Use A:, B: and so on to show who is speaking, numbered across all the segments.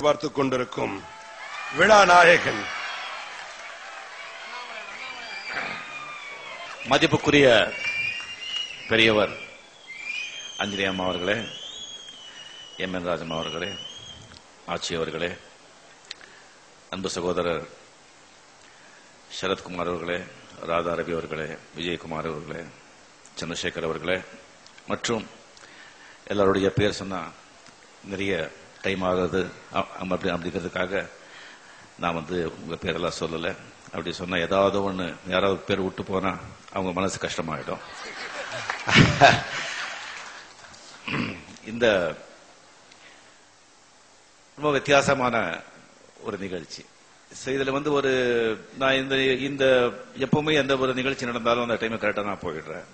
A: பார்த்துக் கொண்டிருக்கும் விழா நாயகன்
B: மதிப்புக்குரிய பெரியவர் அஞ்சலி அம்மா அவர்களே, எம்.என். ராஜம்மா அவர்களே, ஆட்சி அவர்களே, அன்பு சகோதரர் சரத்குமார் அவர்களே, ராதா ரவி அவர்களே, விஜயகுமார் அவர்களே, சந்திரசேகர் அவர்களே மற்றும் எல்லாருடைய பேர் சொன்னா நிறைய டைம் ஆகுது அப்படிங்கிறதுக்காக நான் உங்க பேரெல்லாம் சொல்லலை. அப்படி சொன்னா ஏதாவது ஒன்று யாராவது பேர் விட்டு போனா அவங்க மனசு கஷ்டமாயிடும். இந்த ரொம்ப வித்தியாசமான ஒரு நிகழ்ச்சி. இதுல ஒரு நான் இந்த எப்பவுமே எந்த ஒரு நிகழ்ச்சி நடந்தாலும் அந்த டைம் கரெக்டா நான் போயிடுறேன்.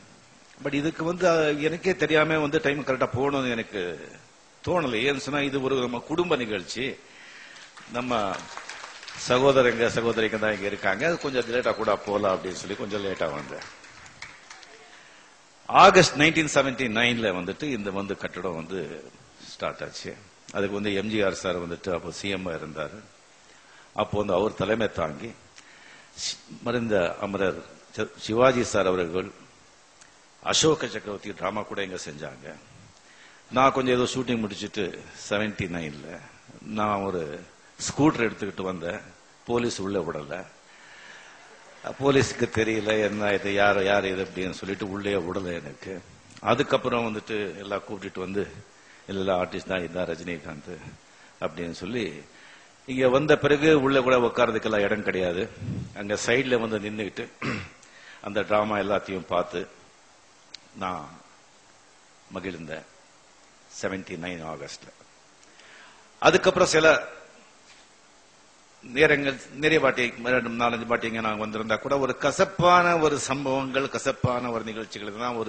B: பட் இதுக்கு எனக்கே தெரியாம டைம் கரெக்டா போகணும்னு எனக்கு தோணலை. ஏன்னு சொன்னா இது ஒரு நம்ம குடும்ப நிகழ்ச்சி. நம்ம சகோதரிங்க தான் இங்க இருக்காங்க. கொஞ்சம் லேட்டா கூட போலாம் அப்படின்னு சொல்லி கொஞ்சம் லேட்டா வந்தேன். ஆகஸ்ட் 1979 இந்த கட்டடம் ஸ்டார்ட் ஆச்சு. அதுக்கு எம்ஜிஆர் சார் அப்போ சிஎம் இருந்தாரு. அப்போ அவர் தலைமை தாங்கி மறைந்த அமரர் சிவாஜி சார் அவர்கள் அசோக சக்கரவர்த்தி டிராமா கூட இங்க செஞ்சாங்க. நான் கொஞ்சம் ஏதோ ஷூட்டிங் முடிச்சுட்டு 79 நான் ஒரு ஸ்கூட்டர் எடுத்துக்கிட்டு வந்தேன். போலீஸ் உள்ள விடல. போலீஸுக்கு தெரியல என்ன இது யார் இது அப்படின்னு சொல்லிட்டு உள்ளே விடல எனக்கு. அதுக்கப்புறம் எல்லாம் கூப்பிட்டு எல்லா ஆர்டிஸ்ட் தான் இதுதான் ரஜினிகாந்த் அப்படின்னு சொல்லி இங்க வந்த பிறகு உள்ள கூட உட்கார்றதுக்கெல்லாம் இடம் கிடையாது. அங்க சைட்ல நின்றுகிட்டு அந்த டிராமா எல்லாத்தையும் பார்த்து நான் மகிழ்ந்தேன் 79 ஆகஸ்ட்ல. அதுக்கப்புறம் சில நேரங்கள் நிறைய பாட்டி 4-5 பாட்டிங்க நான் வந்திருந்தா கூட ஒரு கசப்பான ஒரு சம்பவங்கள், கசப்பான ஒரு நிகழ்ச்சிகள் தான்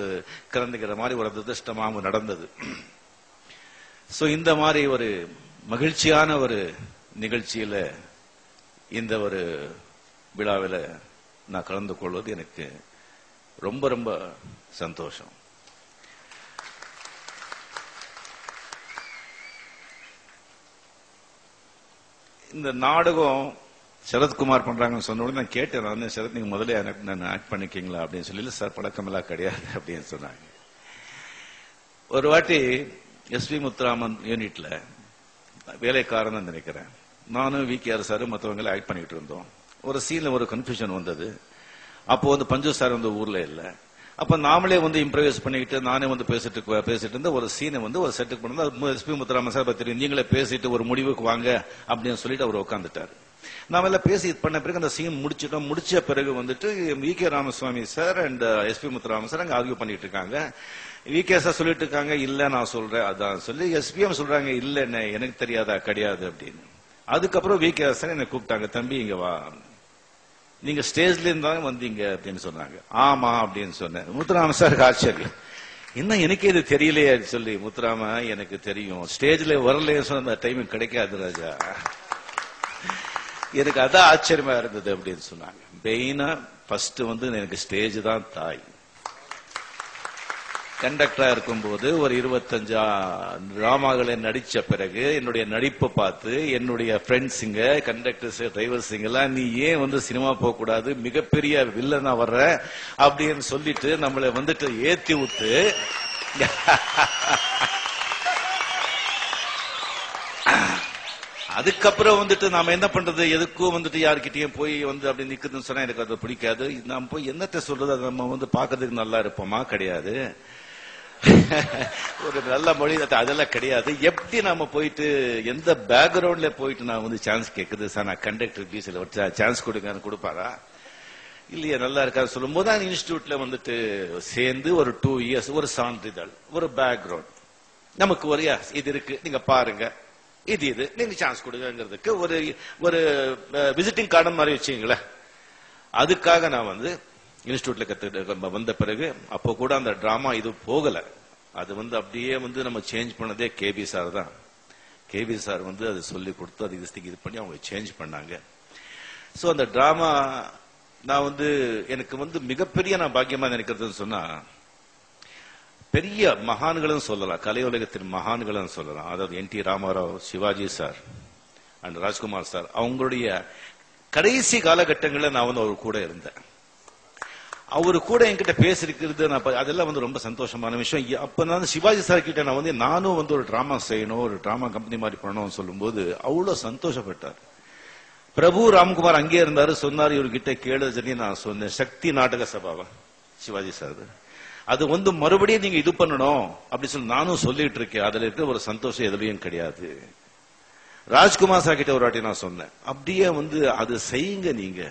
B: கலந்துக்கிற மாதிரி ஒரு அதிர்ஷ்டமாக நடந்தது. சோ இந்த மாதிரி ஒரு மகிழ்ச்சியான ஒரு நிகழ்ச்சியில இந்த ஒரு விழாவில் நான் கலந்து கொள்வது எனக்கு ரொம்ப ரொம்ப சந்தோஷம். இந்த நாடகம் சரத்குமார் பண்றாங்கன்னு சொன்ன உடனே நான் கேட்டேன். நான் சரத் நீங்க முதல்ல நான் ஆக்ட் பண்ணிக்கீங்களா அப்படின்னு சொல்லி, சார் பழக்கம் எல்லாம் கிடையாது அப்படின்னு சொன்னாங்க. ஒரு வாட்டி எஸ்.பி. முத்துராமன் யூனிட்ல வேலைக்காரன் நினைக்கிறேன், நானும் வி.கே.ஆர். சார் மற்றவங்களை ஆக்ட் பண்ணிட்டு இருந்தோம். ஒரு சீன்ல ஒரு கன்ஃபியூஷன் வந்தது. அப்போ பஞ்சு சார் ஊர்ல இல்லை. அப்ப நாமளே இம்ப்ரவைஸ் பண்ணிக்கிட்டு நானே பேசிட்டு இருந்த ஒரு சீனை ஒரு செட்டுக்கு பண்ணது. எஸ்.பி. முத்துராமன் சார் தெரியும், நீங்களே பேசிட்டு ஒரு முடிவுக்கு வாங்க அப்படின்னு சொல்லிட்டு அவர் உட்காந்துட்டாரு. நாம எல்லாம் பேசி பண்ண பிறகு அந்த சீன் முடிச்சிட்டோம். முடிச்ச பிறகு V K. Ramaswamy sir and S P. Muthuraman sir அங்க ஆர்கியூ பண்ணிட்டு இருக்காங்க. வி.கே. சார் சொல்லிட்டு இருக்காங்க, இல்ல நான் சொல்றேன் அதான் சொல்லி. எஸ்.பி.எம் சொல்றாங்க, இல்ல என்ன எனக்கு தெரியாதா கிடையாது அப்படின்னு. அதுக்கப்புறம் வி.கே. சார் என்னை கூப்பிட்டாங்க, தம்பி இங்க வா, நீங்க ஸ்டேஜ்ல இருந்தாலும் வந்தீங்க அப்படின்னு சொன்னாங்க. ஆமா அப்படின்னு சொன்னேன். முத்துராம சாருக்கு ஆச்சரியம், என்ன எனக்கே இது தெரியலையே சொல்லி. முத்துராம எனக்கு தெரியும், ஸ்டேஜ்ல வரலையே சொன்ன டைம் கிடைக்காது ராஜா, எனக்கு அதான் ஆச்சரியமா இருந்தது அப்படின்னு சொன்னாங்க. மெயினா ஃபர்ஸ்ட் எனக்கு ஸ்டேஜ் தான் தாய். கண்டக்டரா இருக்கும்போது ஒரு 25 டிராமாக்களை நடிச்ச பிறகு என்னுடைய நடிப்பை பார்த்து என்னுடைய ஃப்ரெண்ட்ஸுங்க, கண்டக்டர்ஸ், டிரைவர்ஸுங்க எல்லாம் நீ ஏன் சினிமா போக கூடாது, மிகப்பெரிய வில்லனா வர்ற அப்படின்னு சொல்லிட்டு நம்மளை ஏத்தி விட்டு அதுக்கப்புறம் நாம என்ன பண்றது, எதுக்கும் யாருக்கிட்டையும் போய் அப்படி நிக்குதுன்னு சொன்னா எனக்கு அது பிடிக்காது. நாம போய் என்னத்தை சொல்றது, அது நம்ம பாக்குறதுக்கு நல்லா இருப்போமா கிடையாது, ஒரு நல்ல மொழி அதெல்லாம் கிடையாது. எப்படி நாம போயிட்டு எந்த பேக்ரவுண்ட்ல போயிட்டு நான் சான்ஸ் கேட்குது, சார் நான் கண்டக்டர் பீஸ்ல சான்ஸ் கொடுங்கன்னு கொடுப்பாரா இல்லையா, நல்லா இருக்காது சொல்லும் போது தான் இன்ஸ்டிடியூட்ல சேர்ந்து ஒரு 2 இயர்ஸ் ஒரு சான்றிதழ், ஒரு பேக்ரவுண்ட் நமக்கு ஒரு இது இருக்கு நீங்க பாருங்க, இது நீங்க சான்ஸ் கொடுங்கிறதுக்கு ஒரு விசிட்டிங் கார்டு மாதிரி வச்சுங்களேன். அதுக்காக நான் இன்ஸ்டிடியூட்ல கத்துக்கிட்டு வந்த பிறகு அப்போ கூட அந்த டிராமா இது போகல. அது அப்படியே நம்ம சேஞ்ச் பண்ணதே கேபி சார் தான். கேபி சார் அது சொல்லி கொடுத்து அது இது பண்ணி அவங்க சேஞ்ச் பண்ணாங்க. சோ அந்த டிராமா நான் எனக்கு மிகப்பெரிய நான் பாக்கியமா நினைக்கிறதுன்னு சொன்னா, பெரிய மகான்களும் சொல்லலாம், கலை உலகத்தின் மகான்களும் சொல்லலாம். அதாவது N T. Rama Rao, Sivaji sir, and Rajkumar sir, அவங்களுடைய கடைசி காலகட்டங்களில் நான் வந்து அவர் கூட இருந்தேன். அவரு கூட என்கிட்ட பேசிருக்கிறது அதெல்லாம் வந்து ரொம்ப சந்தோஷமான விஷயம். அப்ப நான் சிவாஜி சார் கிட்ட நான் வந்து நானும் வந்து ஒரு டிராமா செய்யணும், ஒரு டிராமா கம்பெனி மாதிரி பண்ணணும்னு சொல்லும்போது அவ்வளவு சந்தோஷப்பட்டார். பிரபு ராம்குமார் அங்கே இருந்தாரு, சொன்னார் இவர்கிட்ட கேளு சொல்லி நான் சொன்னேன். சக்தி நாடக சபாவா சிவாஜி சார், அது வந்து மறுபடியும் நீங்க இது பண்ணணும் அப்படி சொல்லி நானும் சொல்லிட்டு இருக்கேன். அதுல இருக்க ஒரு சந்தோஷம் எதுலயும் கிடையாது. ராஜ்குமார் சார் கிட்ட ஒரு வாட்டி நான் சொன்னேன், அப்படியே வந்து அது செய்யுங்க, நீங்க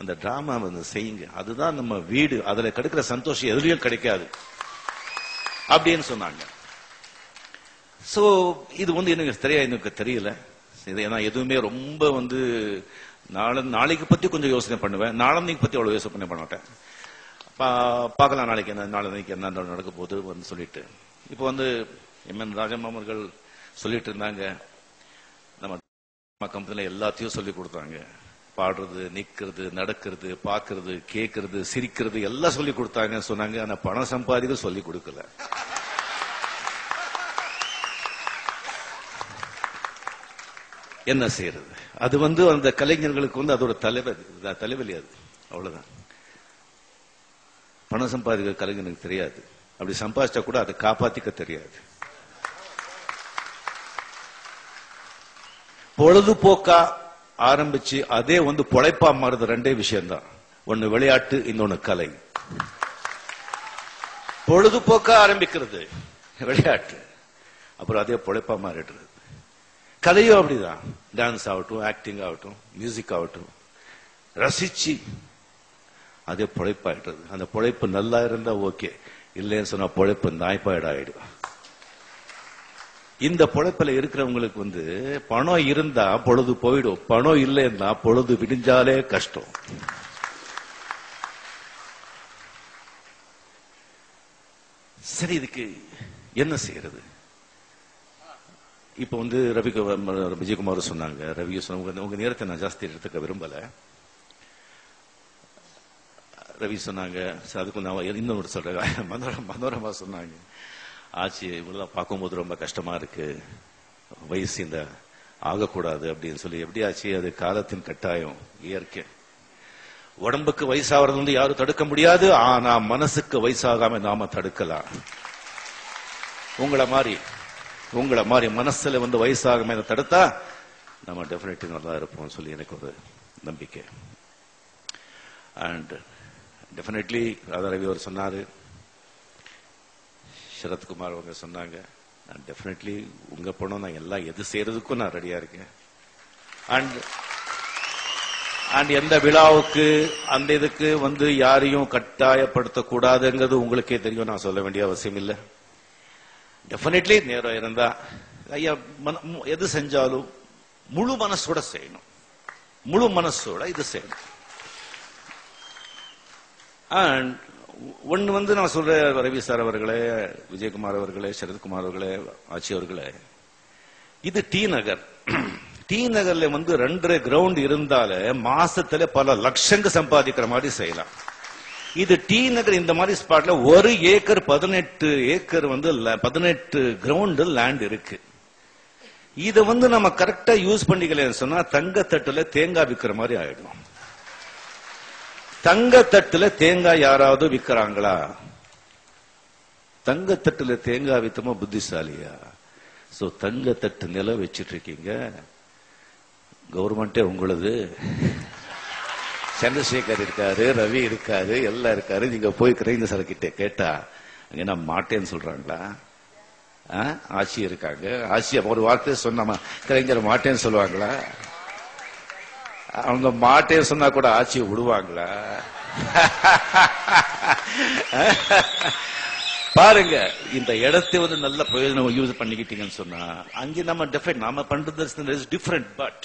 B: அந்த டிராமா வந்து செய்யுங்க, அதுதான் நம்ம வீடு, அதுல கிடைக்கிற சந்தோஷம் எதுலயும் கிடைக்காது அப்படின்னு சொன்னாங்க. சோ இது வந்து எனக்கு தெரியல. நான் எதுவுமே ரொம்ப வந்து நாளைக்கு பத்தி கொஞ்சம் யோசனை பண்ணுவேன், நாளன்னைக்கு பத்தி அவ்வளவு யோசனை பண்ண மாட்டேன். பார்க்கலாம் நாளைக்கு என்ன, நாளைக்கு என்ன நடக்க போகுது வந்து சொல்லிட்டு. இப்போ வந்து எம்என் ராஜம்மா அவர்கள் சொல்லிட்டு இருந்தாங்க, நம்ம கம்பெனில எல்லாத்தையும் சொல்லி கொடுத்தாங்க. பாடுறது, நிக்கிறது, நடக்கிறது, பாக்குறது, கேட்கறது, சிரிக்கிறது எல்லாம் சொல்லி கொடுத்தாங்க சொன்னாங்க. ஆனா பணம் சம்பாதிக்க சொல்லி கொடுக்கல. என்ன செய்யறது? அது வந்து அந்த கலைஞர்களுக்கு வந்து அதோட தலைவலி அது, அவ்வளவுதான். பணம் சம்பாதிக்க கலைஞனுக்கு தெரியாது, அப்படி சம்பாதிச்சா கூட அதை காப்பாத்திக்க தெரியாது. பொழுதுபோக்கா ஆரம்பிச்சு அதே வந்து பொழைப்பா மாறுது. ரெண்டே விஷயம்தான், ஒன்னு விளையாட்டு, இன்னொன்னு கலை. பொழுதுபோக்கா ஆரம்பிக்கிறது விளையாட்டு, அப்புறம் அதே பொழைப்பா மாறிடுறது. கலையும் அப்படிதான், டான்ஸ் ஆகட்டும், ஆக்டிங் ஆகட்டும், மியூசிக் ஆகட்டும், ரசிச்சு அதே பொழைப்பாயிடுறது. அந்த பொழைப்பு நல்லா இருந்தா ஓகே, இல்லைன்னு சொன்னா பொழைப்பு நாய்ப்பாயிடும். இந்த பொழைப்புல இருக்கிறவங்களுக்கு வந்து பணம் இருந்தா பொழுது போயிடும், பணம் இல்லைன்னா பொழுது விடிஞ்சாலே கஷ்டம். சரி, இதுக்கு என்ன செய்யறது? இப்ப வந்து விஜயகுமார் சொன்னாங்க, ரவி சொன்னாங்க, உங்க நேரத்தை நான் ஜாஸ்தி எடுத்துக்க விரும்பல. ரவி சொன்னாங்க, அதுக்கு நான் இன்னொரு சொல்றேன். மனோரமா சொன்னாங்க, ஆட்சி இவ்வளவு பார்க்கும்போது ரொம்ப கஷ்டமா இருக்கு, வயசு இந்த ஆகக்கூடாது அப்படின்னு சொல்லி. எப்படி ஆச்சு? அது காலத்தின் கட்டாயம், இயற்கை. உடம்புக்கு வயசாகிறது வந்து யாரும் தடுக்க முடியாது, ஆனா மனசுக்கு வயசாகாம நாம தடுக்கலாம். உங்களை மாதிரி மனசுல வந்து வயசாகாம தடுத்தா நம்ம டெஃபினெட்லி நல்லா இருப்போம் சொல்லி எனக்கு ஒரு நம்பிக்கை. அண்ட் டெஃபினெட்லி ரவி அவர் சொன்னாரு, சரத்குமார் அவங்க சொன்னாங்க, நான் டெஃபினெட்லி உங்க பணம் நான் எல்லாம் எது செய்யறதுக்கும் நான் ரெடியா இருக்கேன். அண்ட் எந்த விழாவுக்கு அந்த இதுக்கு வந்து யாரையும் கட்டாயப்படுத்த கூடாதுங்கிறது உங்களுக்கே தெரியும், நான் சொல்ல வேண்டிய அவசியம் இல்லை. டெஃபினெட்லி நேரம் இருந்தா ஐயா எது செஞ்சாலும் முழு மனசோட செய்யணும், முழு மனசோட இது செய்யணும். அண்ட் ஒன்னு வந்து நான் சொல்றேன், ரவி சார் அவர்களே, விஜயகுமார் அவர்களே, சரத்குமார் அவர்களே, ஆட்சி அவர்களே, இது டி நகர். டி நகர்ல வந்து 2.5 கிரவுண்ட் இருந்தாலே மாசத்துல பல லட்சங்க சம்பாதிக்கிற மாதிரி செய்யலாம். இது டி நகர் இந்த மாதிரி ஸ்பாட்ல 1 ஏக்கர் 18 ஏக்கர் வந்து 18 கிரவுண்ட் லேண்ட் இருக்கு. இத வந்து நம்ம கரெக்டா யூஸ் பண்ணிக்கலன்னு சொன்னா தங்கத்தட்டுல தேங்காய் விற்கிற மாதிரி ஆயிடும். தங்கத்தட்டுல தேங்காய் யாராவது விற்கிறாங்களா? தங்கத்தட்டுல தேங்காய் வித்தமா புத்திசாலியா? சோ தங்கத்தட்டு நிலம் வச்சிட்டு இருக்கீங்க, கவர்மெண்டே உங்களது. சந்திரசேகர் இருக்காரு, ரவி இருக்காரு, எல்லாம் இருக்காரு. நீங்க போய் கலைஞர் சார் கிட்ட கேட்டா என்ன மாட்டேன்னு சொல்றாங்களா? ஆட்சி இருக்காங்க, ஆட்சி ஒரு வார்த்தை சொன்னாமா கலைஞர் மாட்டேன்னு சொல்லுவாங்களா? அவங்க மாட்டேன்னு சொன்னா கூட ஆட்சியை விடுவாங்களா? பாருங்க, இந்த இடத்தை வந்து நல்ல பிரயோஜனம் யூஸ் பண்ணிக்கிட்டீங்கன்னு சொன்னா அங்கே நம்ம டெஃபினெட் நாம பண்றது டிஃபரெண்ட். பட்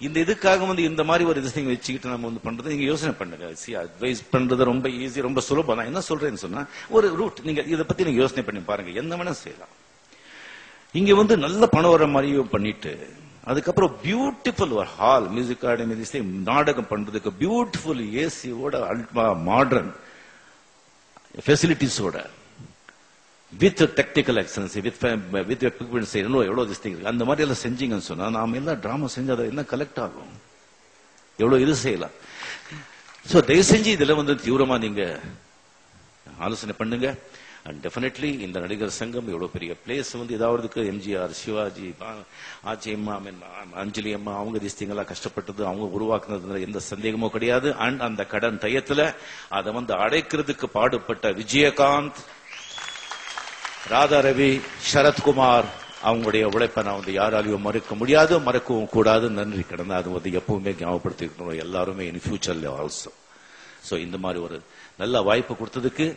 B: இந்த இதுக்காக வந்து இந்த மாதிரி ஒரு இது வச்சுக்கிட்டு நம்ம வந்து பண்றது நீங்க யோசனை பண்ணுங்க. அட்வைஸ் பண்றது ரொம்ப ஈஸி, ரொம்ப சுலபம். நான் என்ன சொல்றேன்னு சொன்னா ஒரு ரூட் நீங்க இதை பத்தி நீங்க யோசனை பண்ணி பாருங்க, என்ன வேணா செய்யலாம். இங்க வந்து நல்ல பணம் வர மாதிரியும் பண்ணிட்டு அதுக்கப்புறம் பியூட்டிஃபுல் ஒரு ஹால், மியூசிக் அகாடமி நாடகம் பண்றதுக்கு பியூட்டிஃபுல் ஏசியோட அல்ட்ரா மாடர்ன் ஃபெசிலிட்டிஸோட with technical excellency with equipments எவ்வளவு திஸ்திங் அந்த மாதிரி எல்லாம் செஞ்சீங்கன்னு சொன்னா நாம எல்லாம் டிராமா செஞ்சு அதை என்ன கலெக்ட் ஆகும், எவ்வளவு இது செய்யலாம். சோ தயவு செஞ்சு இதுல தீவிரமா நீங்க ஆலோசனை பண்ணுங்க. அண்ட் டெஃபினெட்லி இந்த நடிகர் சங்கம் எவ்வளவு பெரிய பிளேஸ் இதாவதுக்கு எம்ஜிஆர், சிவாஜி, ஆச்சி அம்மா, அஞ்சலி அம்மா அவங்க திஸ்திங்கெல்லாம் கஷ்டப்பட்டது அவங்க உருவாக்குனதுல எந்த சந்தேகமும் கிடையாது. அண்ட் அந்த கடன் டயத்துல அதை அடைக்கிறதுக்கு பாடுபட்ட விஜயகாந்த், ராதா ரவி, சரத்குமார் அவங்களுடைய உழைப்பை நான் யாராலையும் மறுக்க முடியாது, மறக்கவும் கூடாது. நன்றி கடன் அது எப்பவுமே ஞாபகப்படுத்திக்கணும் எல்லாருமே இன் ஃபியூச்சர்ல ஆல்சோ. சோ இந்த மாதிரி ஒரு நல்ல வாய்ப்பு கொடுத்ததுக்கு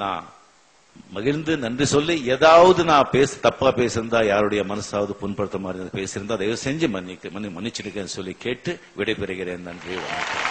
B: நான் மகிழ்ந்து நன்றி சொல்லி, ஏதாவது நான் தப்பா பேசியிருந்தா யாருடைய மனசாவது புண்படுத்த மாதிரி பேசியிருந்தா தயவு செஞ்சு மன்னிச்சிருக்கேன்னு சொல்லி கேட்டு விடைபெறுகிறேன். நன்றி, வணக்கம்.